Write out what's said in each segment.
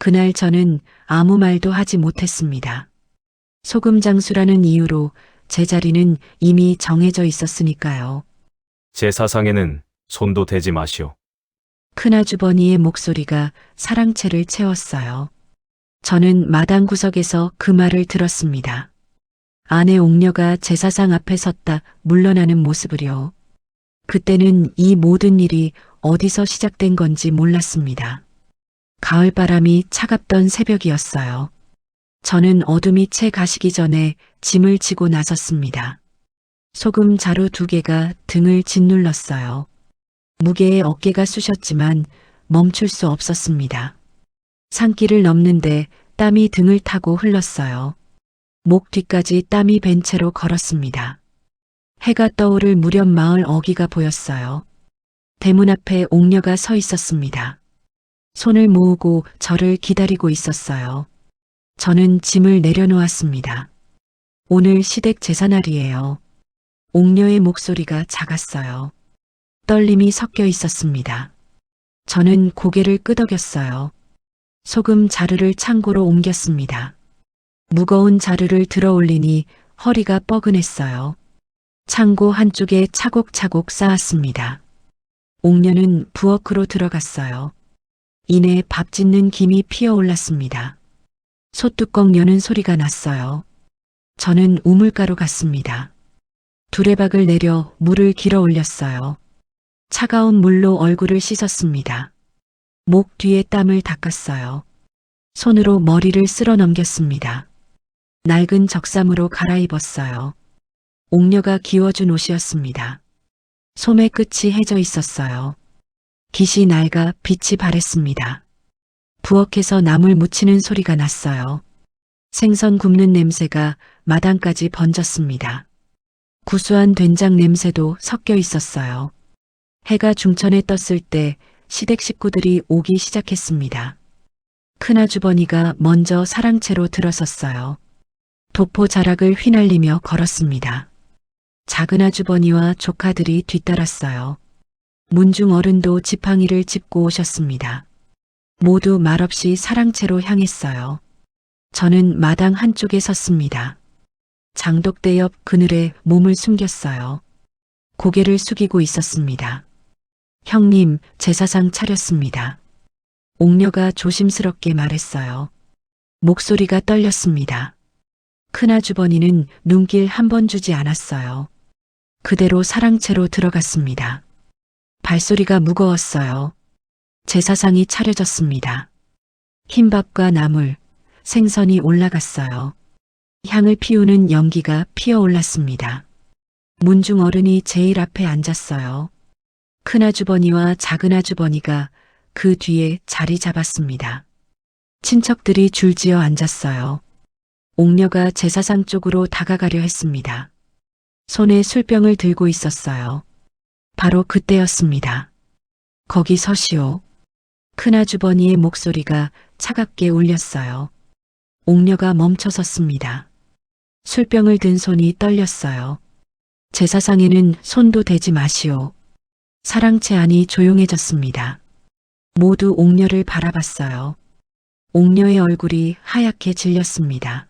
그날 저는 아무 말도 하지 못했습니다. 소금장수라는 이유로 제 자리는 이미 정해져 있었으니까요. 제사상에는 손도 대지 마시오. 큰아주버니의 목소리가 사랑채를 채웠어요. 저는 마당 구석에서 그 말을 들었습니다. 아내 옥녀가 제사상 앞에 섰다 물러나는 모습을요. 그때는 이 모든 일이 어디서 시작된 건지 몰랐습니다. 가을바람이 차갑던 새벽이었어요. 저는 어둠이 채 가시기 전에 짐을 지고 나섰습니다. 소금 자루 2개가 등을 짓눌렀어요. 무게에 어깨가 쑤셨지만 멈출 수 없었습니다. 산길을 넘는데 땀이 등을 타고 흘렀어요. 목 뒤까지 땀이 밴 채로 걸었습니다. 해가 떠오를 무렵 마을 어귀가 보였어요. 대문 앞에 옥녀가 서 있었습니다. 손을 모으고 저를 기다리고 있었어요. 저는 짐을 내려놓았습니다. 오늘 시댁 제사날이에요. 옥녀의 목소리가 작았어요. 떨림이 섞여 있었습니다. 저는 고개를 끄덕였어요. 소금 자루를 창고로 옮겼습니다. 무거운 자루를 들어 올리니 허리가 뻐근했어요. 창고 한쪽에 차곡차곡 쌓았습니다. 옥녀는 부엌으로 들어갔어요. 이내 밥 짓는 김이 피어올랐습니다. 솥뚜껑 여는 소리가 났어요. 저는 우물가로 갔습니다. 두레박을 내려 물을 길어 올렸어요. 차가운 물로 얼굴을 씻었습니다. 목 뒤에 땀을 닦았어요. 손으로 머리를 쓸어 넘겼습니다. 낡은 적삼으로 갈아입었어요. 옥녀가 기워준 옷이었습니다. 소매 끝이 해져 있었어요. 깃이 낡아 빛이 바랬습니다. 부엌에서 나물 무치는 소리가 났어요. 생선 굽는 냄새가 마당까지 번졌습니다. 구수한 된장 냄새도 섞여 있었어요. 해가 중천에 떴을 때 시댁 식구들이 오기 시작했습니다. 큰아주버니가 먼저 사랑채로 들어섰어요. 도포 자락을 휘날리며 걸었습니다. 작은아주버니와 조카들이 뒤따랐어요. 문중 어른도 지팡이를 짚고 오셨습니다. 모두 말없이 사랑채로 향했어요. 저는 마당 한쪽에 섰습니다. 장독대 옆 그늘에 몸을 숨겼어요. 고개를 숙이고 있었습니다. 형님, 제사상 차렸습니다. 옥녀가 조심스럽게 말했어요. 목소리가 떨렸습니다. 큰아주버니는 눈길 한 번 주지 않았어요. 그대로 사랑채로 들어갔습니다. 발소리가 무거웠어요. 제사상이 차려졌습니다. 흰밥과 나물, 생선이 올라갔어요. 향을 피우는 연기가 피어올랐습니다. 문중 어른이 제일 앞에 앉았어요. 큰아주버니와 작은아주버니가 그 뒤에 자리 잡았습니다. 친척들이 줄지어 앉았어요. 옥녀가 제사상 쪽으로 다가가려 했습니다. 손에 술병을 들고 있었어요. 바로 그때였습니다. 거기 서시오. 큰아주버니의 목소리가 차갑게 울렸어요. 옥녀가 멈춰섰습니다. 술병을 든 손이 떨렸어요. 제사상에는 손도 대지 마시오. 사랑채 안이 조용해졌습니다. 모두 옥녀를 바라봤어요. 옥녀의 얼굴이 하얗게 질렸습니다.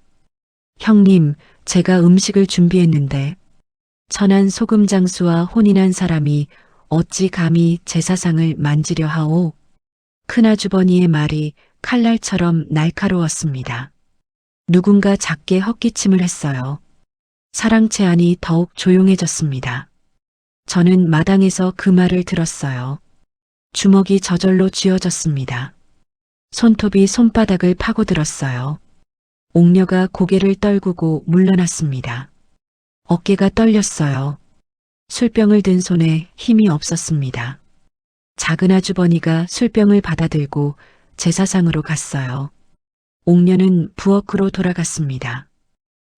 형님, 제가 음식을 준비했는데 천한 소금장수와 혼인한 사람이 어찌 감히 제사상을 만지려 하오? 큰아주버니의 말이 칼날처럼 날카로웠습니다. 누군가 작게 헛기침을 했어요. 사랑채 안이 더욱 조용해졌습니다. 저는 마당에서 그 말을 들었어요. 주먹이 저절로 쥐어졌습니다. 손톱이 손바닥을 파고들었어요. 옥녀가 고개를 떨구고 물러났습니다. 어깨가 떨렸어요. 술병을 든 손에 힘이 없었습니다. 작은아주버니가 술병을 받아들고 제사상으로 갔어요. 옥녀는 부엌으로 돌아갔습니다.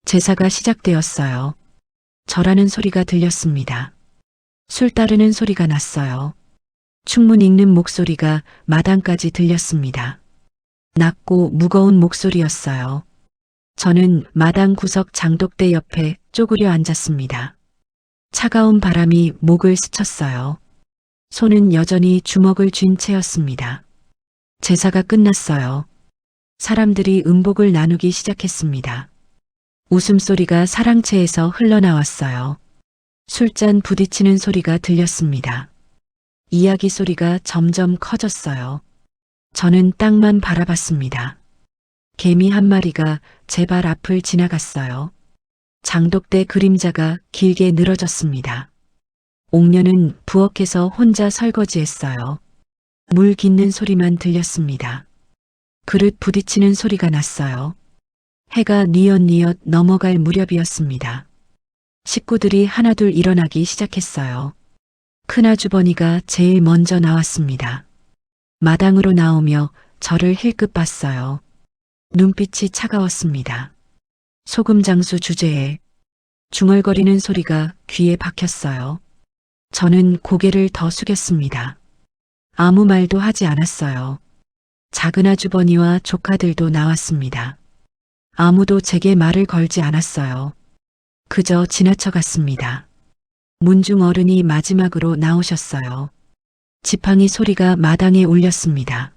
제사가 시작되었어요. 절하는 소리가 들렸습니다. 술 따르는 소리가 났어요. 충문 읽는 목소리가 마당까지 들렸습니다. 낮고 무거운 목소리였어요. 저는 마당 구석 장독대 옆에 쪼그려 앉았습니다. 차가운 바람이 목을 스쳤어요. 손은 여전히 주먹을 쥔 채였습니다. 제사가 끝났어요. 사람들이 음복을 나누기 시작했습니다. 웃음소리가 사랑채에서 흘러나왔어요. 술잔 부딪히는 소리가 들렸습니다. 이야기 소리가 점점 커졌어요. 저는 땅만 바라봤습니다. 개미 한 마리가 제 발 앞을 지나갔어요. 장독대 그림자가 길게 늘어졌습니다. 옥녀는 부엌에서 혼자 설거지했어요. 물 깃는 소리만 들렸습니다. 그릇 부딪히는 소리가 났어요. 해가 뉘엿뉘엿 넘어갈 무렵이었습니다. 식구들이 하나둘 일어나기 시작했어요. 큰아주버니가 제일 먼저 나왔습니다. 마당으로 나오며 저를 힐끗 봤어요. 눈빛이 차가웠습니다. 소금장수 주제에 중얼거리는 소리가 귀에 박혔어요. 저는 고개를 더 숙였습니다. 아무 말도 하지 않았어요. 작은 아주버니와 조카들도 나왔습니다. 아무도 제게 말을 걸지 않았어요. 그저 지나쳐갔습니다. 문중 어른이 마지막으로 나오셨어요. 지팡이 소리가 마당에 울렸습니다.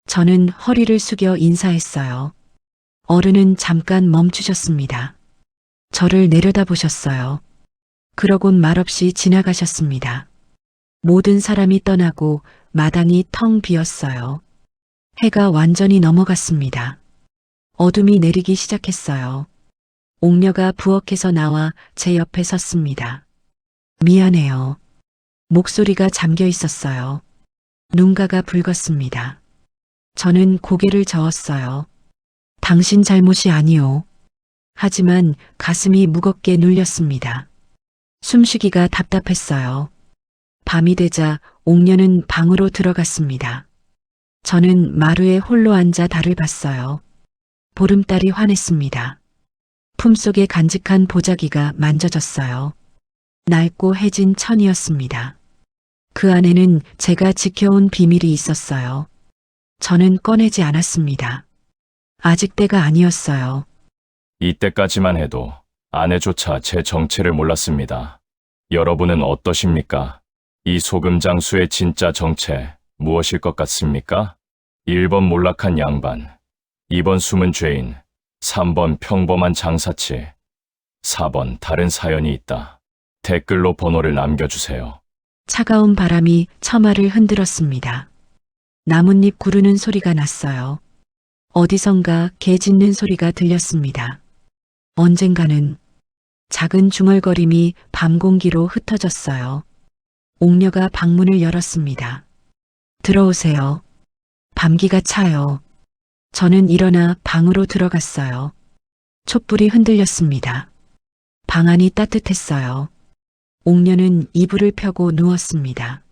저는 허리를 숙여 인사했어요. 어른은 잠깐 멈추셨습니다. 저를 내려다보셨어요. 그러곤 말없이 지나가셨습니다. 모든 사람이 떠나고 마당이 텅 비었어요. 해가 완전히 넘어갔습니다. 어둠이 내리기 시작했어요. 옥녀가 부엌에서 나와 제 옆에 섰습니다. 미안해요. 목소리가 잠겨 있었어요. 눈가가 붉었습니다. 저는 고개를 저었어요. 당신 잘못이 아니오. 하지만 가슴이 무겁게 눌렸습니다. 숨쉬기가 답답했어요. 밤이 되자 옥녀는 방으로 들어갔습니다. 저는 마루에 홀로 앉아 달을 봤어요. 보름달이 환했습니다. 품속에 간직한 보자기가 만져졌어요. 낡고 해진 천이었습니다. 그 안에는 제가 지켜온 비밀이 있었어요. 저는 꺼내지 않았습니다. 아직 때가 아니었어요. 이때까지만 해도 아내조차 제 정체를 몰랐습니다. 여러분은 어떠십니까? 이 소금장수의 진짜 정체 무엇일 것 같습니까? 1번 몰락한 양반, 2번 숨은 죄인, 3번 평범한 장사치, 4번 다른 사연이 있다. 댓글로 번호를 남겨주세요. 차가운 바람이 처마를 흔들었습니다. 나뭇잎 구르는 소리가 났어요. 어디선가 개 짖는 소리가 들렸습니다. 언젠가는 작은 중얼거림이 밤 공기로 흩어졌어요. 옥녀가 방문을 열었습니다. 들어오세요. 밤기가 차요. 저는 일어나 방으로 들어갔어요. 촛불이 흔들렸습니다. 방 안이 따뜻했어요. 옥녀는 이불을 펴고 누웠습니다.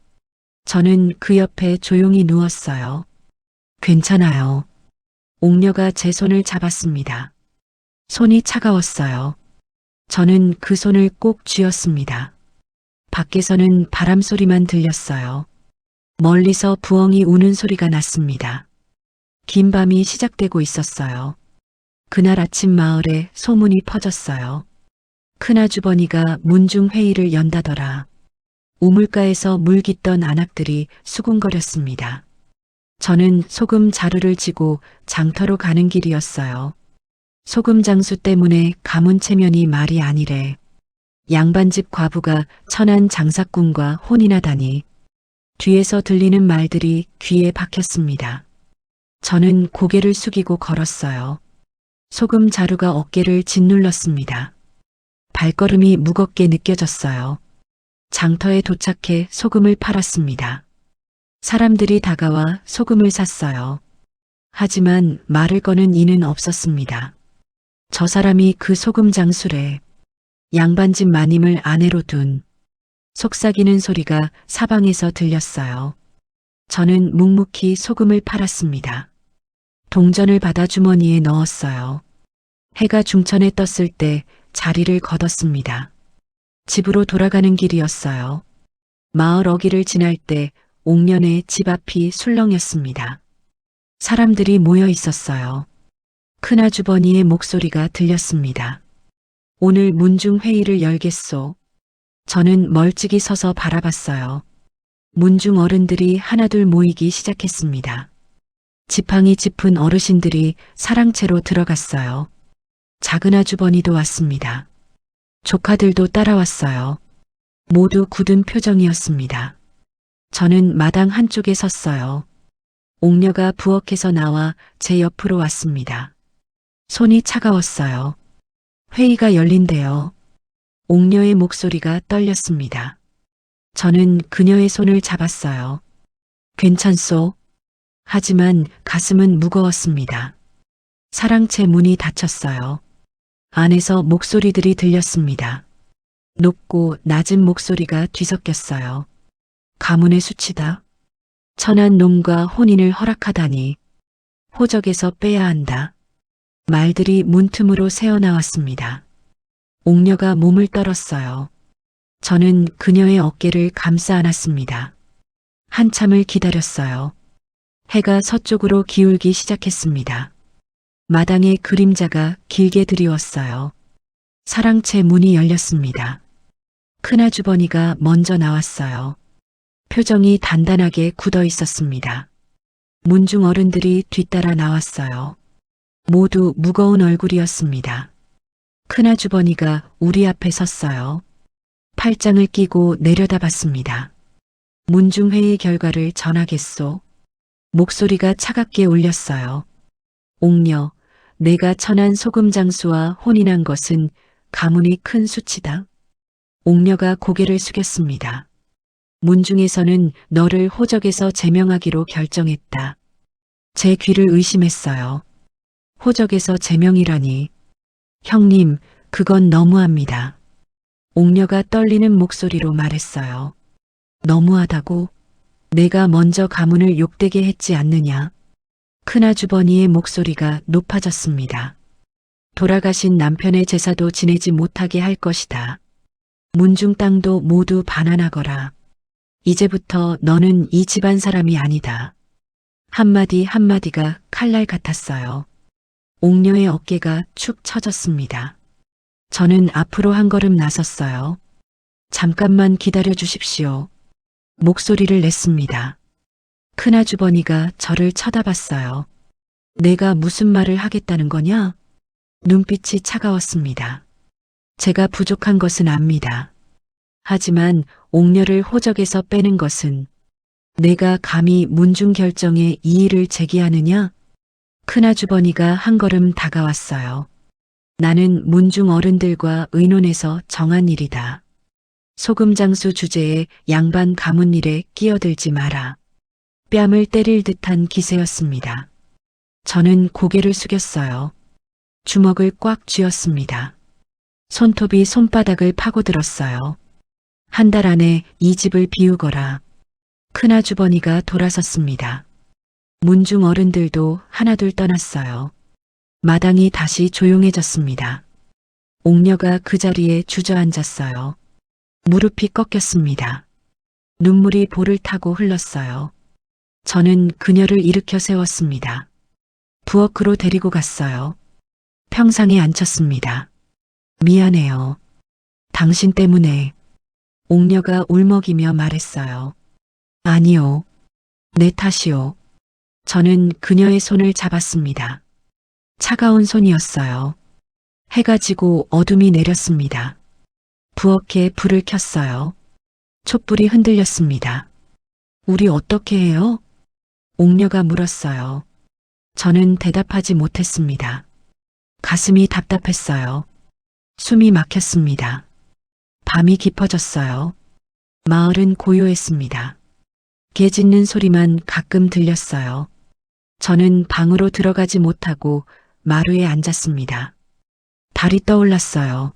저는 그 옆에 조용히 누웠어요. 괜찮아요. 옥녀가 제 손을 잡았습니다. 손이 차가웠어요. 저는 그 손을 꼭 쥐었습니다. 밖에서는 바람 소리만 들렸어요. 멀리서 부엉이 우는 소리가 났습니다. 긴 밤이 시작되고 있었어요. 그날 아침 마을에 소문이 퍼졌어요. 큰아주버니가 문중 회의를 연다더라. 우물가에서 물 깃던 안악들이 수군거렸습니다. 저는 소금 자루를 지고 장터로 가는 길이었어요. 소금 장수 때문에 가문 체면이 말이 아니래. 양반집 과부가 천한 장사꾼과 혼인하다니. 뒤에서 들리는 말들이 귀에 박혔습니다. 저는 고개를 숙이고 걸었어요. 소금 자루가 어깨를 짓눌렀습니다. 발걸음이 무겁게 느껴졌어요. 장터에 도착해 소금을 팔았습니다. 사람들이 다가와 소금을 샀어요. 하지만 말을 거는 이는 없었습니다. 저 사람이 그 소금 장수래. 양반집 마님을 아내로 둔. 속삭이는 소리가 사방에서 들렸어요. 저는 묵묵히 소금을 팔았습니다. 동전을 받아 주머니에 넣었어요. 해가 중천에 떴을 때 자리를 걷었습니다. 집으로 돌아가는 길이었어요. 마을 어귀를 지날 때 옥년의 집 앞이 술렁였습니다. 사람들이 모여 있었어요. 큰아주버니의 목소리가 들렸습니다. 오늘 문중 회의를 열겠소. 저는 멀찍이 서서 바라봤어요. 문중 어른들이 하나둘 모이기 시작했습니다. 지팡이 짚은 어르신들이 사랑채로 들어갔어요. 작은 아주버니도 왔습니다. 조카들도 따라왔어요. 모두 굳은 표정이었습니다. 저는 마당 한쪽에 섰어요. 옥녀가 부엌에서 나와 제 옆으로 왔습니다. 손이 차가웠어요. 회의가 열린대요. 옥녀의 목소리가 떨렸습니다. 저는 그녀의 손을 잡았어요. 괜찮소? 하지만 가슴은 무거웠습니다. 사랑채 문이 닫혔어요. 안에서 목소리들이 들렸습니다. 높고 낮은 목소리가 뒤섞였어요. 가문의 수치다. 천한 놈과 혼인을 허락하다니. 호적에서 빼야 한다. 말들이 문틈으로 새어나왔습니다. 옥녀가 몸을 떨었어요. 저는 그녀의 어깨를 감싸 안았습니다. 한참을 기다렸어요. 해가 서쪽으로 기울기 시작했습니다. 마당에 그림자가 길게 드리웠어요. 사랑채 문이 열렸습니다. 큰아주버니가 먼저 나왔어요. 표정이 단단하게 굳어 있었습니다. 문중 어른들이 뒤따라 나왔어요. 모두 무거운 얼굴이었습니다. 큰아주버니가 우리 앞에 섰어요. 팔짱을 끼고 내려다봤습니다. 문중회의 결과를 전하겠소. 목소리가 차갑게 울렸어요. 옥녀, 내가 천한 소금장수와 혼인한 것은 가문이 큰 수치다. 옥녀가 고개를 숙였습니다. 문중에서는 너를 호적에서 제명하기로 결정했다. 제 귀를 의심했어요. 호적에서 제명이라니. 형님, 그건 너무합니다. 옥녀가 떨리는 목소리로 말했어요. 너무하다고? 내가 먼저 가문을 욕되게 했지 않느냐? 큰아주버니의 목소리가 높아졌습니다. 돌아가신 남편의 제사도 지내지 못하게 할 것이다. 문중 땅도 모두 반환하거라. 이제부터 너는 이 집안 사람이 아니다. 한마디 한마디가 칼날 같았어요. 옥녀의 어깨가 축 처졌습니다. 저는 앞으로 한 걸음 나섰어요. 잠깐만 기다려 주십시오. 목소리를 냈습니다. 큰아주버니가 저를 쳐다봤어요. 내가 무슨 말을 하겠다는 거냐? 눈빛이 차가웠습니다. 제가 부족한 것은 압니다. 하지만 옥녀를 호적에서 빼는 것은 내가 감히 문중 결정에 이의를 제기하느냐? 큰아주버니가 한 걸음 다가왔어요. 나는 문중 어른들과 의논해서 정한 일이다. 소금장수 주제에 양반 가문 일에 끼어들지 마라. 뺨을 때릴 듯한 기세였습니다. 저는 고개를 숙였어요. 주먹을 꽉 쥐었습니다. 손톱이 손바닥을 파고들었어요. 한 달 안에 이 집을 비우거라. 큰아주버니가 돌아섰습니다. 문중 어른들도 하나둘 떠났어요. 마당이 다시 조용해졌습니다. 옥녀가 그 자리에 주저앉았어요. 무릎이 꺾였습니다. 눈물이 볼을 타고 흘렀어요. 저는 그녀를 일으켜 세웠습니다. 부엌으로 데리고 갔어요. 평상에 앉혔습니다. 미안해요. 당신 때문에. 옥녀가 울먹이며 말했어요. 아니요. 내 탓이요. 저는 그녀의 손을 잡았습니다. 차가운 손이었어요. 해가 지고 어둠이 내렸습니다. 부엌에 불을 켰어요. 촛불이 흔들렸습니다. 우리 어떻게 해요? 옥녀가 물었어요. 저는 대답하지 못했습니다. 가슴이 답답했어요. 숨이 막혔습니다. 밤이 깊어졌어요. 마을은 고요했습니다. 개 짖는 소리만 가끔 들렸어요. 저는 방으로 들어가지 못하고 마루에 앉았습니다. 달이 떠올랐어요.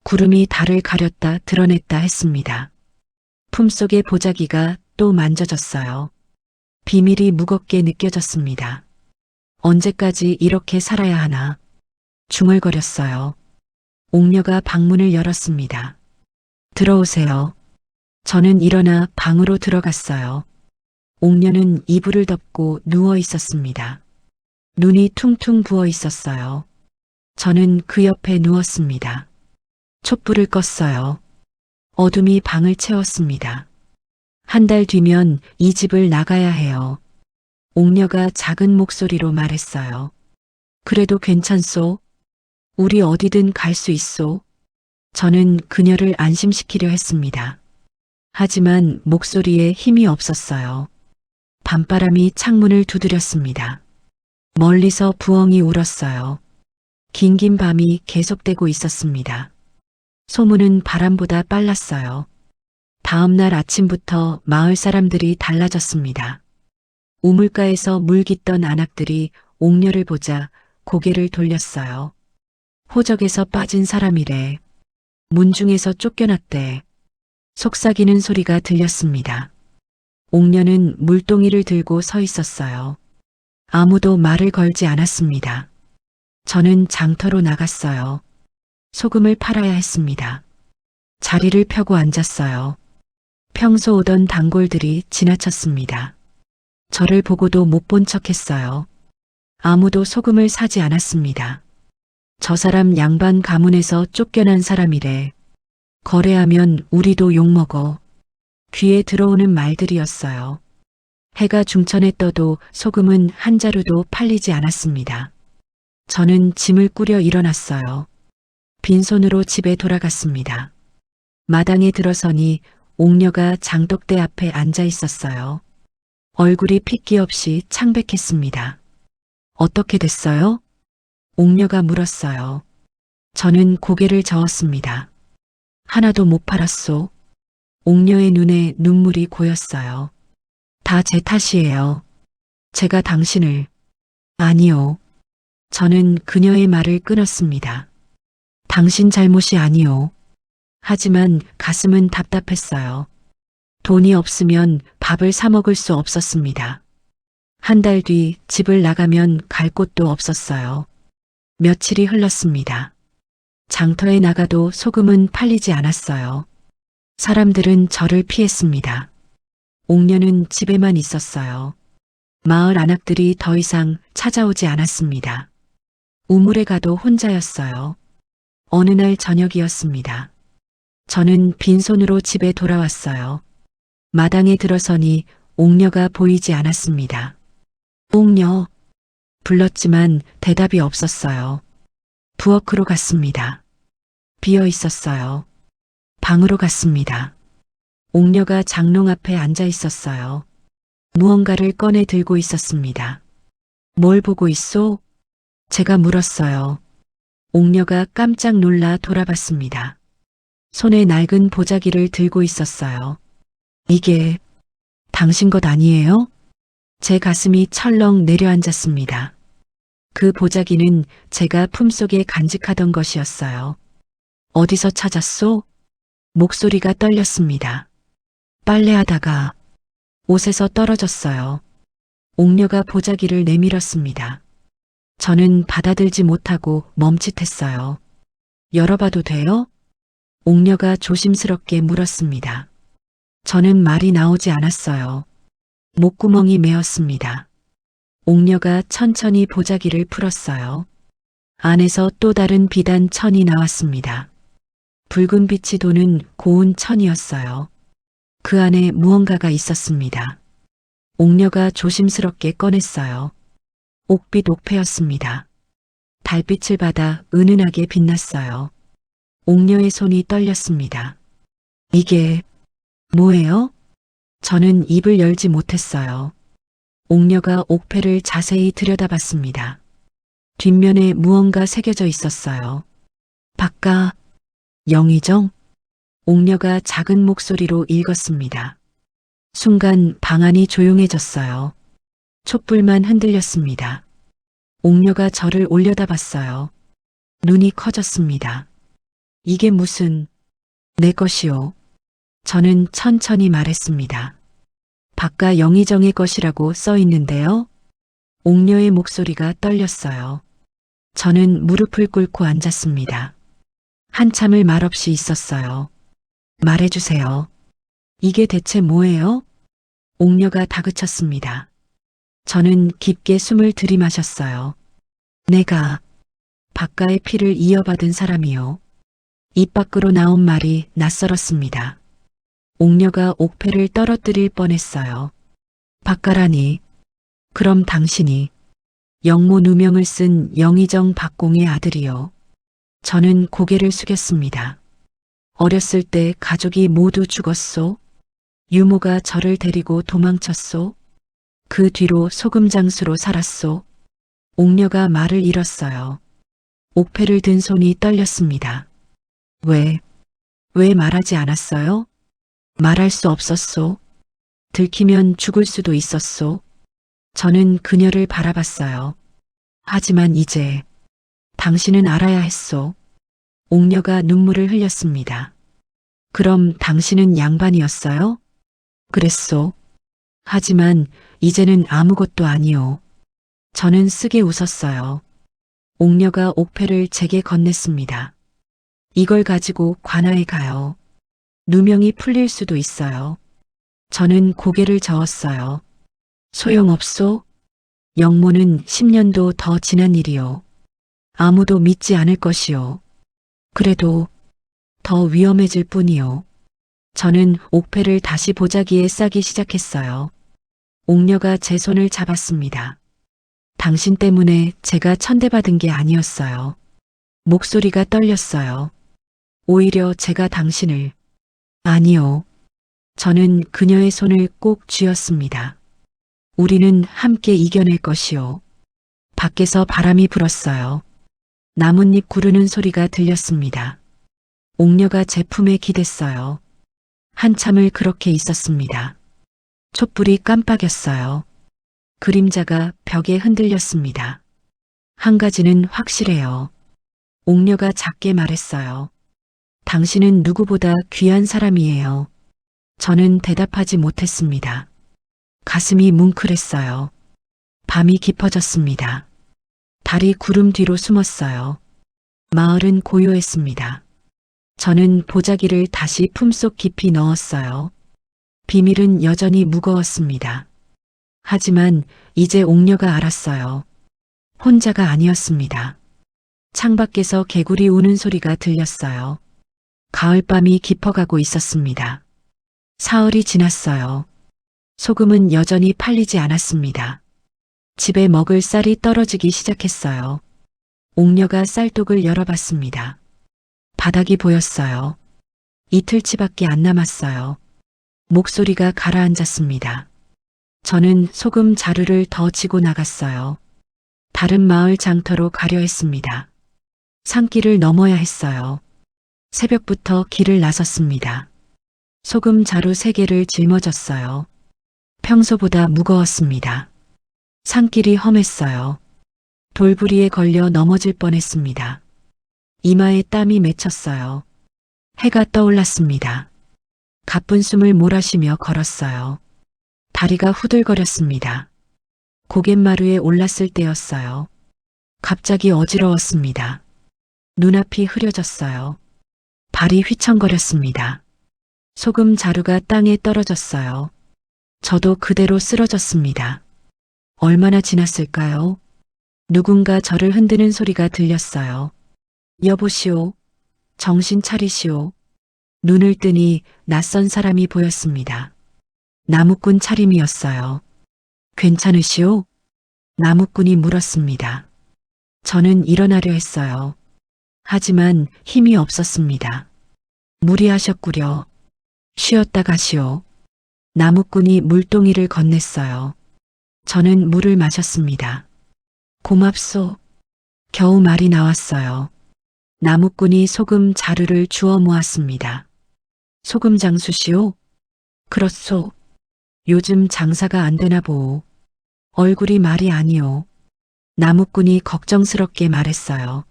구름이 달을 가렸다 드러냈다 했습니다. 품속의 보자기가 또 만져졌어요. 비밀이 무겁게 느껴졌습니다. 언제까지 이렇게 살아야 하나? 중얼거렸어요. 옥녀가 방문을 열었습니다. 들어오세요. 저는 일어나 방으로 들어갔어요. 옥녀는 이불을 덮고 누워 있었습니다. 눈이 퉁퉁 부어 있었어요. 저는 그 옆에 누웠습니다. 촛불을 껐어요. 어둠이 방을 채웠습니다. 한 달 뒤면 이 집을 나가야 해요. 옥녀가 작은 목소리로 말했어요. 그래도 괜찮소? 우리 어디든 갈 수 있소? 저는 그녀를 안심시키려 했습니다. 하지만 목소리에 힘이 없었어요. 밤바람이 창문을 두드렸습니다. 멀리서 부엉이 울었어요. 긴긴 밤이 계속되고 있었습니다. 소문은 바람보다 빨랐어요. 다음 날 아침부터 마을 사람들이 달라졌습니다. 우물가에서 물깃던 안악들이 옥녀를 보자 고개를 돌렸어요. 호적에서 빠진 사람이래. 문중에서 쫓겨났대. 속삭이는 소리가 들렸습니다. 옥녀는 물동이를 들고 서 있었어요. 아무도 말을 걸지 않았습니다. 저는 장터로 나갔어요. 소금을 팔아야 했습니다. 자리를 펴고 앉았어요. 평소 오던 단골들이 지나쳤습니다. 저를 보고도 못 본 척했어요. 아무도 소금을 사지 않았습니다. 저 사람 양반 가문에서 쫓겨난 사람이래. 거래하면 우리도 욕먹어. 귀에 들어오는 말들이었어요. 해가 중천에 떠도 소금은 한 자루도 팔리지 않았습니다. 저는 짐을 꾸려 일어났어요. 빈손으로 집에 돌아갔습니다. 마당에 들어서니 옥녀가 장독대 앞에 앉아 있었어요. 얼굴이 핏기 없이 창백했습니다. 어떻게 됐어요? 옥녀가 물었어요. 저는 고개를 저었습니다. 하나도 못 팔았소. 옥녀의 눈에 눈물이 고였어요. 다 제 탓이에요. 제가 당신을... 아니요. 저는 그녀의 말을 끊었습니다. 당신 잘못이 아니요. 하지만 가슴은 답답했어요. 돈이 없으면 밥을 사 먹을 수 없었습니다. 한 달 뒤 집을 나가면 갈 곳도 없었어요. 며칠이 흘렀습니다. 장터에 나가도 소금은 팔리지 않았어요. 사람들은 저를 피했습니다. 옥녀는 집에만 있었어요. 마을 안악들이 더 이상 찾아오지 않았습니다. 우물에 가도 혼자였어요. 어느 날 저녁이었습니다. 저는 빈손으로 집에 돌아왔어요. 마당에 들어서니 옥녀가 보이지 않았습니다. 옥녀. 불렀지만 대답이 없었어요. 부엌으로 갔습니다. 비어 있었어요. 방으로 갔습니다. 옥녀가 장롱 앞에 앉아 있었어요. 무언가를 꺼내 들고 있었습니다. 뭘 보고 있소? 제가 물었어요. 옥녀가 깜짝 놀라 돌아봤습니다. 손에 낡은 보자기를 들고 있었어요. 이게 당신 것 아니에요? 제 가슴이 철렁 내려앉았습니다. 그 보자기는 제가 품속에 간직하던 것이었어요. 어디서 찾았소? 목소리가 떨렸습니다. 빨래하다가 옷에서 떨어졌어요. 옥녀가 보자기를 내밀었습니다. 저는 받아들지 못하고 멈칫했어요. 열어봐도 돼요? 옥녀가 조심스럽게 물었습니다. 저는 말이 나오지 않았어요. 목구멍이 메었습니다. 옥녀가 천천히 보자기를 풀었어요. 안에서 또 다른 비단 천이 나왔습니다. 붉은 빛이 도는 고운 천이었어요. 그 안에 무언가가 있었습니다. 옥녀가 조심스럽게 꺼냈어요. 옥빛 옥패였습니다. 달빛을 받아 은은하게 빛났어요. 옥녀의 손이 떨렸습니다. 이게 뭐예요? 저는 입을 열지 못했어요. 옥녀가 옥패를 자세히 들여다봤습니다. 뒷면에 무언가 새겨져 있었어요. 박가, 영의정? 옥녀가 작은 목소리로 읽었습니다. 순간 방 안이 조용해졌어요. 촛불만 흔들렸습니다. 옥녀가 저를 올려다봤어요. 눈이 커졌습니다. 이게 무슨... 내 것이요. 저는 천천히 말했습니다. 박가 영의정의 것이라고 써 있는데요. 옥녀의 목소리가 떨렸어요. 저는 무릎을 꿇고 앉았습니다. 한참을 말없이 있었어요. 말해주세요. 이게 대체 뭐예요? 옥녀가 다그쳤습니다. 저는 깊게 숨을 들이마셨어요. 내가 박가의 피를 이어받은 사람이요. 입 밖으로 나온 말이 낯설었습니다. 옥녀가 옥패를 떨어뜨릴 뻔했어요. 박가라니. 그럼 당신이 영모 누명을 쓴 영의정 박공의 아들이요. 저는 고개를 숙였습니다. 어렸을 때 가족이 모두 죽었소. 유모가 저를 데리고 도망쳤소. 그 뒤로 소금장수로 살았소. 옥녀가 말을 잃었어요. 옥패를 든 손이 떨렸습니다. 왜 말하지 않았어요? 말할 수 없었소. 들키면 죽을 수도 있었소. 저는 그녀를 바라봤어요. 하지만 이제 당신은 알아야 했소. 옥녀가 눈물을 흘렸습니다. 그럼 당신은 양반이었어요? 그랬소. 하지만 이제는 아무것도 아니오. 저는 쓰게 웃었어요. 옥녀가 옥패를 제게 건넸습니다. 이걸 가지고 관아에 가요. 누명이 풀릴 수도 있어요. 저는 고개를 저었어요. 소용없소? 영모는 10년도 더 지난 일이요. 아무도 믿지 않을 것이요. 그래도 더 위험해질 뿐이요. 저는 옥패를 다시 보자기에 싸기 시작했어요. 옥녀가 제 손을 잡았습니다. 당신 때문에 제가 천대받은 게 아니었어요. 목소리가 떨렸어요. 오히려 제가 당신을... 아니요. 저는 그녀의 손을 꼭 쥐었습니다. 우리는 함께 이겨낼 것이요. 밖에서 바람이 불었어요. 나뭇잎 구르는 소리가 들렸습니다. 옥녀가 제 품에 기댔어요. 한참을 그렇게 있었습니다. 촛불이 깜빡였어요. 그림자가 벽에 흔들렸습니다. 한 가지는 확실해요. 옥녀가 작게 말했어요. 당신은 누구보다 귀한 사람이에요. 저는 대답하지 못했습니다. 가슴이 뭉클했어요. 밤이 깊어졌습니다. 달이 구름 뒤로 숨었어요. 마을은 고요했습니다. 저는 보자기를 다시 품속 깊이 넣었어요. 비밀은 여전히 무거웠습니다. 하지만 이제 옥녀가 알았어요. 혼자가 아니었습니다. 창밖에서 개구리 우는 소리가 들렸어요. 가을밤이 깊어가고 있었습니다. 사흘이 지났어요. 소금은 여전히 팔리지 않았습니다. 집에 먹을 쌀이 떨어지기 시작했어요. 옥녀가 쌀독을 열어봤습니다. 바닥이 보였어요. 이틀치밖에 안 남았어요. 목소리가 가라앉았습니다. 저는 소금 자루를 더 지고 나갔어요. 다른 마을 장터로 가려 했습니다. 산길을 넘어야 했어요. 새벽부터 길을 나섰습니다. 소금 자루 3개를 짊어졌어요. 평소보다 무거웠습니다. 산길이 험했어요. 돌부리에 걸려 넘어질 뻔했습니다. 이마에 땀이 맺혔어요. 해가 떠올랐습니다. 가쁜 숨을 몰아쉬며 걸었어요. 다리가 후들거렸습니다. 고갯마루에 올랐을 때였어요. 갑자기 어지러웠습니다. 눈앞이 흐려졌어요. 발이 휘청거렸습니다. 소금 자루가 땅에 떨어졌어요. 저도 그대로 쓰러졌습니다. 얼마나 지났을까요? 누군가 저를 흔드는 소리가 들렸어요. 여보시오. 정신 차리시오. 눈을 뜨니 낯선 사람이 보였습니다. 나무꾼 차림이었어요. 괜찮으시오? 나무꾼이 물었습니다. 저는 일어나려 했어요. 하지만 힘이 없었습니다. 무리하셨구려. 쉬었다 가시오. 나무꾼이 물동이를 건넸어요. 저는 물을 마셨습니다. 고맙소. 겨우 말이 나왔어요. 나무꾼이 소금 자루를 주워 모았습니다. 소금 장수시오? 그렇소. 요즘 장사가 안 되나 보오. 얼굴이 말이 아니오. 나무꾼이 걱정스럽게 말했어요.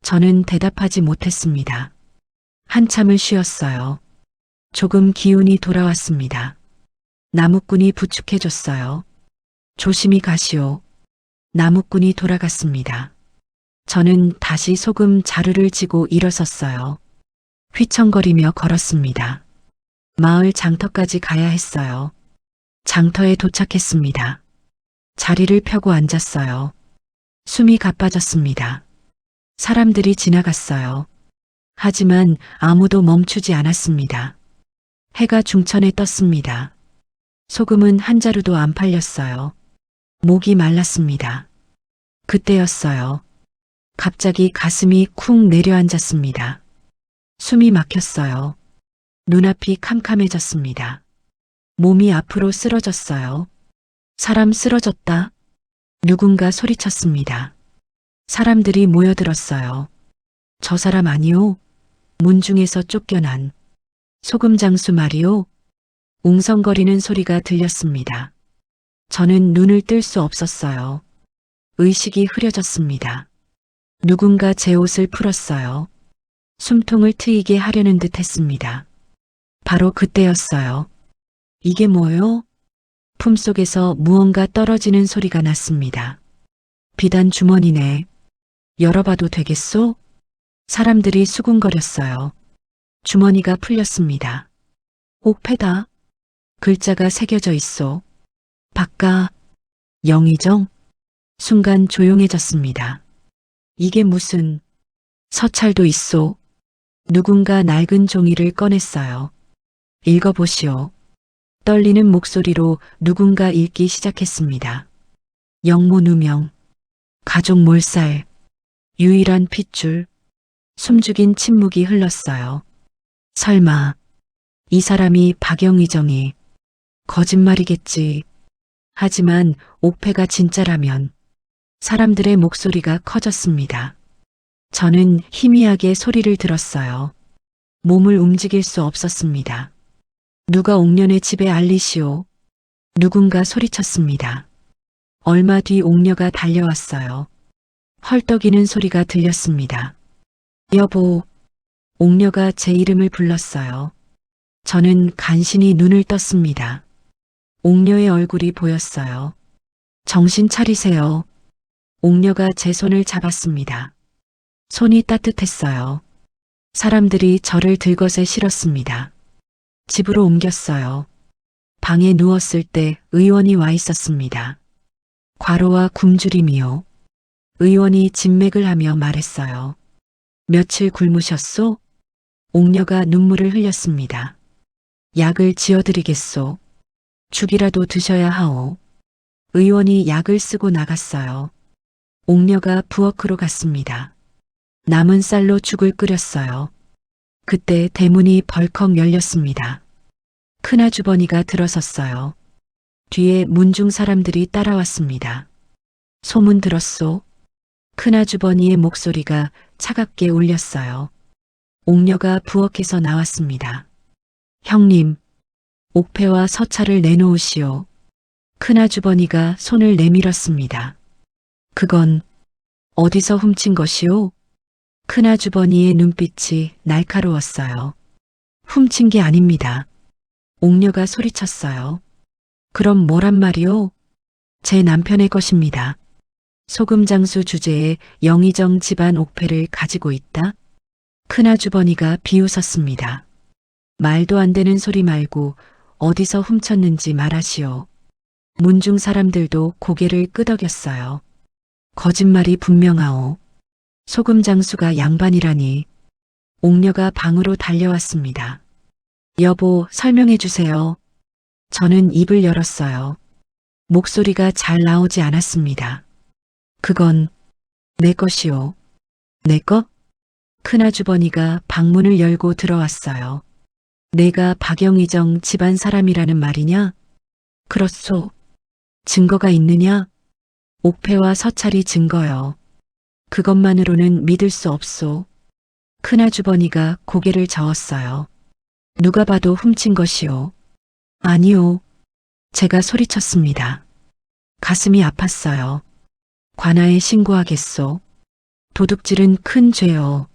저는 대답하지 못했습니다. 한참을 쉬었어요. 조금 기운이 돌아왔습니다. 나무꾼이 부축해줬어요. 조심히 가시오. 나무꾼이 돌아갔습니다. 저는 다시 소금 자루를 지고 일어섰어요. 휘청거리며 걸었습니다. 마을 장터까지 가야 했어요. 장터에 도착했습니다. 자리를 펴고 앉았어요. 숨이 가빠졌습니다. 사람들이 지나갔어요. 하지만 아무도 멈추지 않았습니다. 해가 중천에 떴습니다. 소금은 한 자루도 안 팔렸어요. 목이 말랐습니다. 그때였어요. 갑자기 가슴이 쿵 내려앉았습니다. 숨이 막혔어요. 눈앞이 캄캄해졌습니다. 몸이 앞으로 쓰러졌어요. 사람 쓰러졌다. 누군가 소리쳤습니다. 사람들이 모여들었어요. 저 사람 아니오? 문중에서 쫓겨난 소금장수 말이오? 웅성거리는 소리가 들렸습니다. 저는 눈을 뜰 수 없었어요. 의식이 흐려졌습니다. 누군가 제 옷을 풀었어요. 숨통을 트이게 하려는 듯 했습니다. 바로 그때였어요. 이게 뭐요? 품속에서 무언가 떨어지는 소리가 났습니다. 비단 주머니네. 열어봐도 되겠소? 사람들이 수군거렸어요. 주머니가 풀렸습니다. 옥패다. 글자가 새겨져 있어. 박가. 영의정. 순간 조용해졌습니다. 이게 무슨. 서찰도 있소. 누군가 낡은 종이를 꺼냈어요. 읽어보시오. 떨리는 목소리로 누군가 읽기 시작했습니다. 영모 누명. 가족 몰살. 유일한 핏줄. 숨죽인 침묵이 흘렀어요. 설마 이 사람이 박영의정이. 거짓말이겠지. 하지만 옥패가 진짜라면. 사람들의 목소리가 커졌습니다. 저는 희미하게 소리를 들었어요. 몸을 움직일 수 없었습니다. 누가 옥년의 집에 알리시오. 누군가 소리쳤습니다. 얼마 뒤 옥녀가 달려왔어요. 헐떡이는 소리가 들렸습니다. 여보. 옥녀가 제 이름을 불렀어요. 저는 간신히 눈을 떴습니다. 옥녀의 얼굴이 보였어요. 정신 차리세요. 옥녀가 제 손을 잡았습니다. 손이 따뜻했어요. 사람들이 저를 들것에 실었습니다. 집으로 옮겼어요. 방에 누웠을 때 의원이 와 있었습니다. 과로와 굶주림이요. 의원이 진맥을 하며 말했어요. 며칠 굶으셨소? 옥녀가 눈물을 흘렸습니다. 약을 지어드리겠소. 죽이라도 드셔야 하오. 의원이 약을 쓰고 나갔어요. 옥녀가 부엌으로 갔습니다. 남은 쌀로 죽을 끓였어요. 그때 대문이 벌컥 열렸습니다. 큰아주버니가 들어섰어요. 뒤에 문중 사람들이 따라왔습니다. 소문 들었소? 큰아주버니의 목소리가 차갑게 울렸어요. 옥녀가 부엌에서 나왔습니다. 형님, 옥패와 서찰을 내놓으시오. 큰아주버니가 손을 내밀었습니다. 그건 어디서 훔친 것이오? 큰아주버니의 눈빛이 날카로웠어요. 훔친 게 아닙니다. 옥녀가 소리쳤어요. 그럼 뭐란 말이오? 제 남편의 것입니다. 소금장수 주제에 영의정 집안 옥패를 가지고 있다? 큰아주버니가 비웃었습니다. 말도 안 되는 소리 말고 어디서 훔쳤는지 말하시오. 문중 사람들도 고개를 끄덕였어요. 거짓말이 분명하오. 소금장수가 양반이라니. 옥녀가 방으로 달려왔습니다. 여보, 설명해 주세요. 저는 입을 열었어요. 목소리가 잘 나오지 않았습니다. 그건 내 것이오. 내 것? 큰아주버니가 방문을 열고 들어왔어요. 내가 박영의정 집안 사람이라는 말이냐? 그렇소. 증거가 있느냐? 옥패와 서찰이 증거요. 그것만으로는 믿을 수 없소. 큰아주버니가 고개를 저었어요. 누가 봐도 훔친 것이오. 아니오. 제가 소리쳤습니다. 가슴이 아팠어요. 관아에 신고하겠소. 도둑질은 큰 죄요.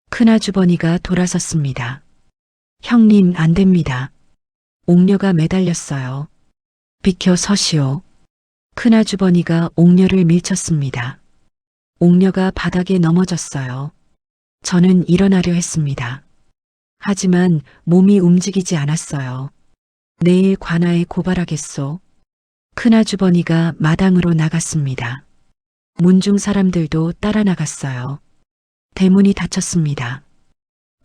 큰아주버니가 돌아섰습니다. 형님, 안 됩니다. 옥녀가 매달렸어요. 비켜 서시오. 큰아주버니가 옥녀를 밀쳤습니다. 옥녀가 바닥에 넘어졌어요. 저는 일어나려 했습니다. 하지만 몸이 움직이지 않았어요. 내일 관아에 고발하겠소. 큰아주버니가 마당으로 나갔습니다. 문중 사람들도 따라 나갔어요. 대문이 닫혔습니다.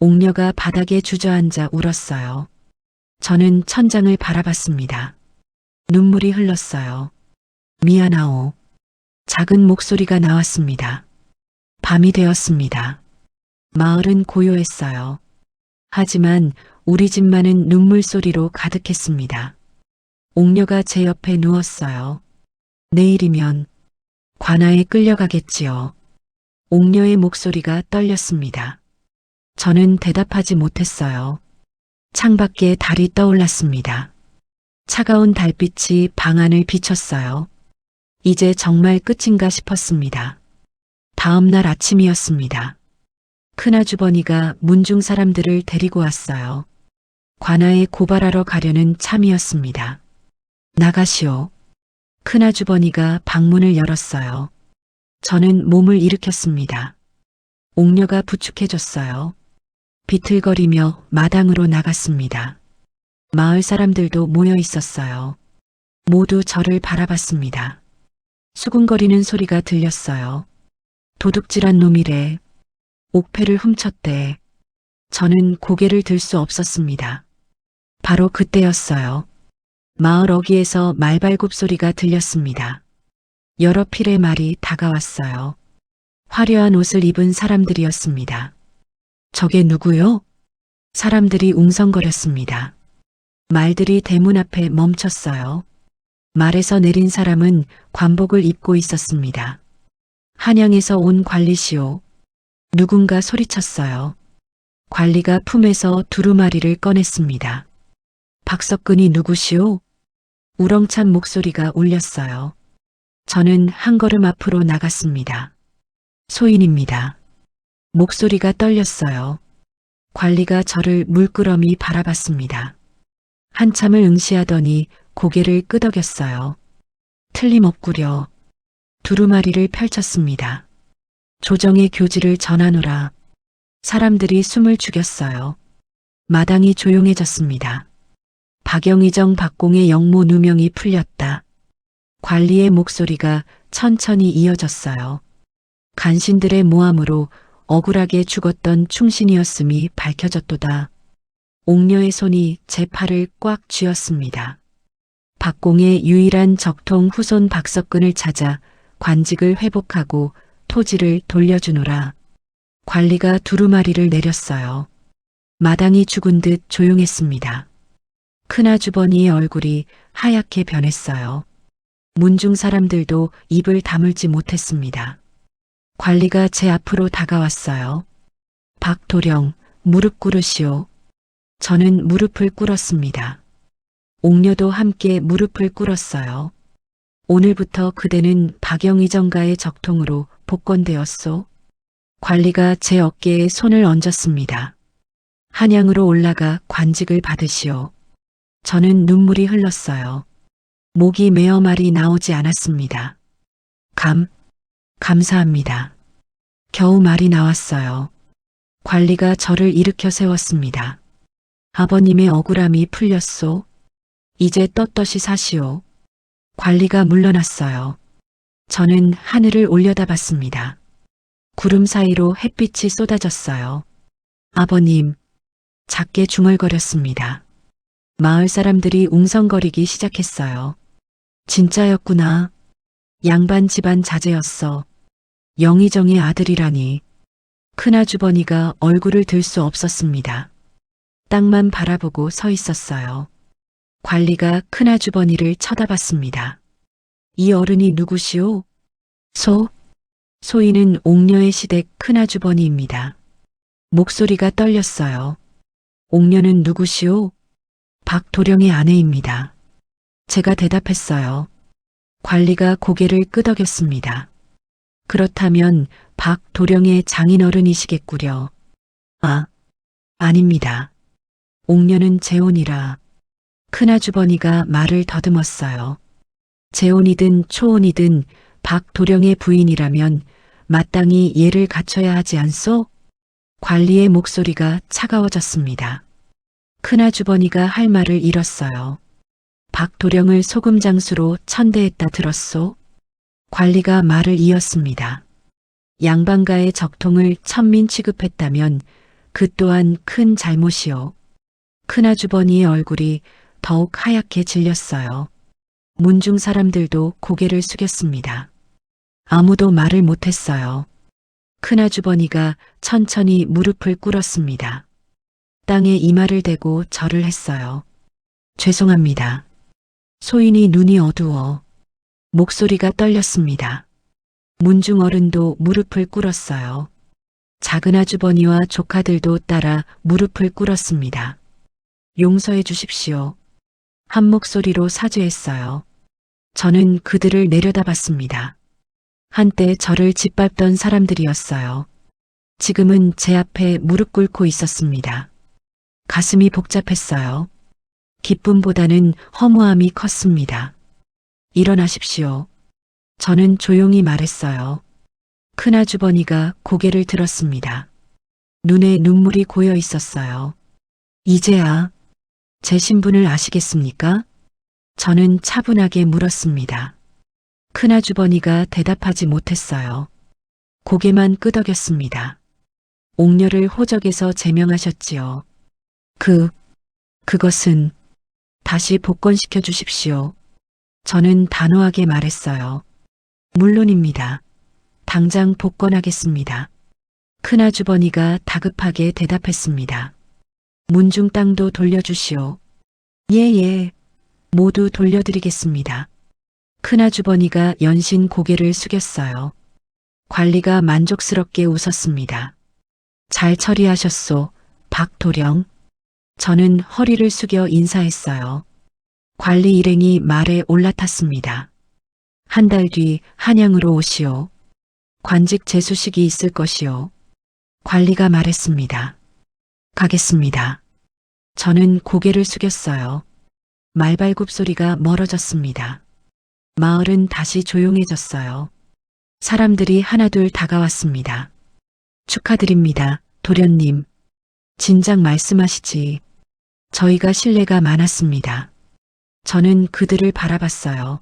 옥녀가 바닥에 주저앉아 울었어요. 저는 천장을 바라봤습니다. 눈물이 흘렀어요. 미안하오. 작은 목소리가 나왔습니다. 밤이 되었습니다. 마을은 고요했어요. 하지만 우리 집만은 눈물 소리로 가득했습니다. 옥녀가 제 옆에 누웠어요. 내일이면 관아에 끌려가겠지요. 옥녀의 목소리가 떨렸습니다. 저는 대답하지 못했어요. 창밖에 달이 떠올랐습니다. 차가운 달빛이 방 안을 비췄어요. 이제 정말 끝인가 싶었습니다. 다음 날 아침이었습니다. 큰아주버니가 문중 사람들을 데리고 왔어요. 관아에 고발하러 가려는 참이었습니다. 나가시오. 큰아주버니가 방문을 열었어요. 저는 몸을 일으켰습니다. 옥녀가 부축해줬어요. 비틀거리며 마당으로 나갔습니다. 마을 사람들도 모여 있었어요. 모두 저를 바라봤습니다. 수군거리는 소리가 들렸어요. 도둑질한 놈이래. 옥패를 훔쳤대. 저는 고개를 들 수 없었습니다. 바로 그때였어요. 마을 어귀에서 말발굽 소리가 들렸습니다. 여러 필의 말이 다가왔어요. 화려한 옷을 입은 사람들이었습니다. 저게 누구요? 사람들이 웅성거렸습니다. 말들이 대문 앞에 멈췄어요. 말에서 내린 사람은 관복을 입고 있었습니다. 한양에서 온 관리시오. 누군가 소리쳤어요. 관리가 품에서 두루마리를 꺼냈습니다. 박석근이 누구시오? 우렁찬 목소리가 울렸어요. 저는 한 걸음 앞으로 나갔습니다. 소인입니다. 목소리가 떨렸어요. 관리가 저를 물끄러미 바라봤습니다. 한참을 응시하더니 고개를 끄덕였어요. 틀림없구려. 두루마리를 펼쳤습니다. 조정의 교지를 전하노라. 사람들이 숨을 죽였어요. 마당이 조용해졌습니다. 박영의정 박공의 영모 누명이 풀렸다. 관리의 목소리가 천천히 이어졌어요. 간신들의 모함으로 억울하게 죽었던 충신이었음이 밝혀졌도다. 옥녀의 손이 제 팔을 꽉 쥐었습니다. 박공의 유일한 적통 후손 박석근을 찾아 관직을 회복하고 토지를 돌려주노라. 관리가 두루마리를 내렸어요. 마당이 죽은 듯 조용했습니다. 큰아주버니의 얼굴이 하얗게 변했어요. 문중 사람들도 입을 다물지 못했습니다. 관리가 제 앞으로 다가왔어요. 박도령, 무릎 꿇으시오. 저는 무릎을 꿇었습니다. 옥녀도 함께 무릎을 꿇었어요. 오늘부터 그대는 박영의정가의 적통으로 복권되었소. 관리가 제 어깨에 손을 얹었습니다. 한양으로 올라가 관직을 받으시오. 저는 눈물이 흘렀어요. 목이 메어 말이 나오지 않았습니다. 감사합니다. 겨우 말이 나왔어요. 관리가 저를 일으켜 세웠습니다. 아버님의 억울함이 풀렸소. 이제 떳떳이 사시오. 관리가 물러났어요. 저는 하늘을 올려다봤습니다. 구름 사이로 햇빛이 쏟아졌어요. 아버님, 작게 중얼거렸습니다. 마을 사람들이 웅성거리기 시작했어요. 진짜였구나. 양반 집안 자제였어. 영의정의 아들이라니. 큰아주버니가 얼굴을 들 수 없었습니다. 땅만 바라보고 서 있었어요. 관리가 큰아주버니를 쳐다봤습니다. 이 어른이 누구시오? 소인은 옥녀의 시댁 큰아주버니입니다. 목소리가 떨렸어요. 옥녀는 누구시오? 박도령의 아내입니다. 제가 대답했어요. 관리가 고개를 끄덕였습니다. 그렇다면 박도령의 장인어른이시겠구려. 아닙니다. 옥녀는 재혼이라. 큰아주버니가 말을 더듬었어요. 재혼이든 초혼이든 박도령의 부인이라면 마땅히 예를 갖춰야 하지 않소? 관리의 목소리가 차가워졌습니다. 큰아주버니가 할 말을 잃었어요. 박도령을 소금장수로 천대했다 들었소? 관리가 말을 이었습니다. 양반가의 적통을 천민 취급했다면 그 또한 큰 잘못이요. 큰아주버니의 얼굴이 더욱 하얗게 질렸어요. 문중 사람들도 고개를 숙였습니다. 아무도 말을 못했어요. 큰아주버니가 천천히 무릎을 꿇었습니다. 땅에 이마를 대고 절을 했어요. 죄송합니다. 소인이 눈이 어두워 목소리가 떨렸습니다. 문중 어른도 무릎을 꿇었어요. 작은 아주버니와 조카들도 따라 무릎을 꿇었습니다. 용서해 주십시오. 한 목소리로 사죄했어요. 저는 그들을 내려다봤습니다. 한때 저를 짓밟던 사람들이었어요. 지금은 제 앞에 무릎 꿇고 있었습니다. 가슴이 복잡했어요. 기쁨보다는 허무함이 컸습니다. 일어나십시오. 저는 조용히 말했어요. 큰아주버니가 고개를 들었습니다. 눈에 눈물이 고여 있었어요. 이제야 제 신분을 아시겠습니까? 저는 차분하게 물었습니다. 큰아주버니가 대답하지 못했어요. 고개만 끄덕였습니다. 옥녀를 호적에서 제명하셨지요. 그것은 다시 복권시켜 주십시오. 저는 단호하게 말했어요. 물론입니다. 당장 복권하겠습니다. 큰아주버니가 다급하게 대답했습니다. 문중 땅도 돌려주시오. 예. 모두 돌려드리겠습니다. 큰아주버니가 연신 고개를 숙였어요. 관리가 만족스럽게 웃었습니다. 잘 처리하셨소, 박도령. 저는 허리를 숙여 인사했어요. 관리 일행이 말에 올라탔습니다. 한 달 뒤 한양으로 오시오. 관직 제수식이 있을 것이오. 관리가 말했습니다. 가겠습니다. 저는 고개를 숙였어요. 말발굽 소리가 멀어졌습니다. 마을은 다시 조용해졌어요. 사람들이 하나둘 다가왔습니다. 축하드립니다, 도련님. 진작 말씀하시지. 저희가 신뢰가 많았습니다. 저는 그들을 바라봤어요.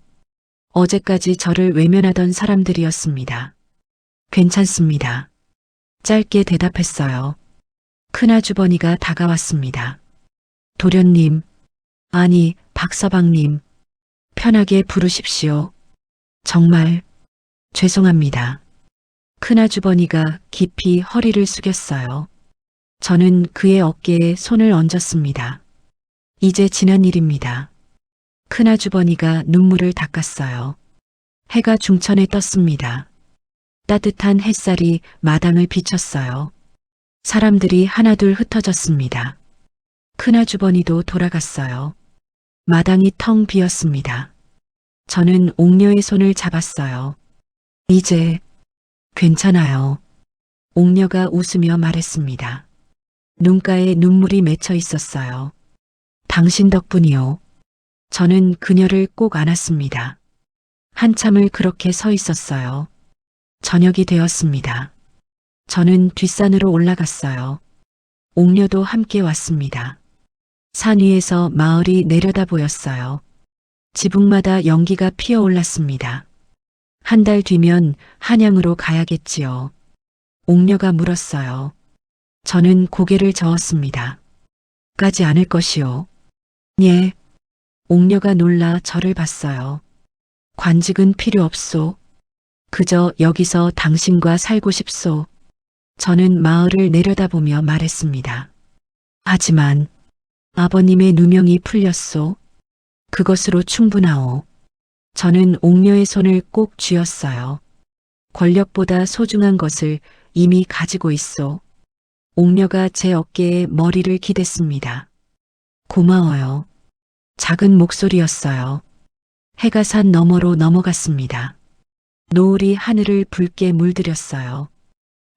어제까지 저를 외면하던 사람들이었습니다. 괜찮습니다. 짧게 대답했어요. 큰아주버니가 다가왔습니다. 도련님, 아니, 박서방님, 편하게 부르십시오. 정말 죄송합니다. 큰아주버니가 깊이 허리를 숙였어요. 저는 그의 어깨에 손을 얹었습니다. 이제 지난 일입니다. 큰아주버니가 눈물을 닦았어요. 해가 중천에 떴습니다. 따뜻한 햇살이 마당을 비쳤어요. 사람들이 하나둘 흩어졌습니다. 큰아주버니도 돌아갔어요. 마당이 텅 비었습니다. 저는 옥녀의 손을 잡았어요. 이제 괜찮아요. 옥녀가 웃으며 말했습니다. 눈가에 눈물이 맺혀 있었어요. 당신 덕분이요. 저는 그녀를 꼭 안았습니다. 한참을 그렇게 서 있었어요. 저녁이 되었습니다. 저는 뒷산으로 올라갔어요. 옥녀도 함께 왔습니다. 산 위에서 마을이 내려다 보였어요. 지붕마다 연기가 피어올랐습니다. 한 달 뒤면 한양으로 가야겠지요. 옥녀가 물었어요. 저는 고개를 저었습니다. 가지 않을 것이요. 예. 옥녀가 놀라 저를 봤어요. 관직은 필요 없소. 그저 여기서 당신과 살고 싶소. 저는 마을을 내려다보며 말했습니다. 하지만 아버님의 누명이 풀렸소. 그것으로 충분하오. 저는 옥녀의 손을 꼭 쥐었어요. 권력보다 소중한 것을 이미 가지고 있소. 옥녀가 제 어깨에 머리를 기댔습니다. 고마워요. 작은 목소리였어요. 해가 산 너머로 넘어갔습니다. 노을이 하늘을 붉게 물들였어요.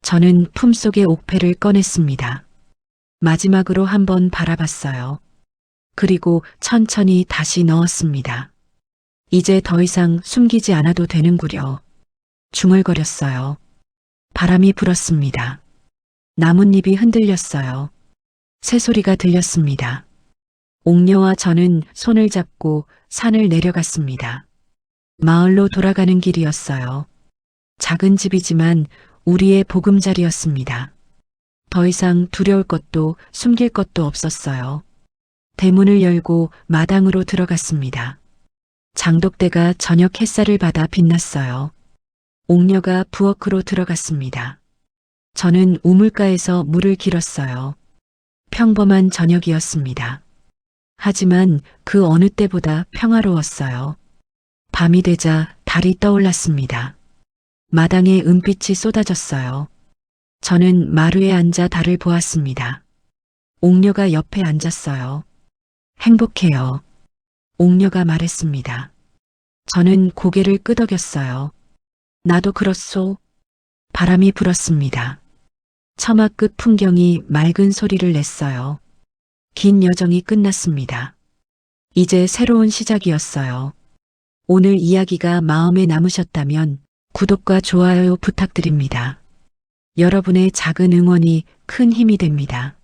저는 품속의 옥패를 꺼냈습니다. 마지막으로 한번 바라봤어요. 그리고 천천히 다시 넣었습니다. 이제 더 이상 숨기지 않아도 되는구려. 중얼거렸어요. 바람이 불었습니다. 나뭇잎이 흔들렸어요. 새소리가 들렸습니다. 옥녀와 저는 손을 잡고 산을 내려갔습니다. 마을로 돌아가는 길이었어요. 작은 집이지만 우리의 보금자리였습니다. 더 이상 두려울 것도 숨길 것도 없었어요. 대문을 열고 마당으로 들어갔습니다. 장독대가 저녁 햇살을 받아 빛났어요. 옥녀가 부엌으로 들어갔습니다. 저는 우물가에서 물을 길었어요. 평범한 저녁이었습니다. 하지만 그 어느 때보다 평화로웠어요. 밤이 되자 달이 떠올랐습니다. 마당에 은빛이 쏟아졌어요. 저는 마루에 앉아 달을 보았습니다. 옥녀가 옆에 앉았어요. 행복해요. 옥녀가 말했습니다. 저는 고개를 끄덕였어요. 나도 그렇소. 바람이 불었습니다. 처마 끝 풍경이 맑은 소리를 냈어요. 긴 여정이 끝났습니다. 이제 새로운 시작이었어요. 오늘 이야기가 마음에 남으셨다면 구독과 좋아요 부탁드립니다. 여러분의 작은 응원이 큰 힘이 됩니다.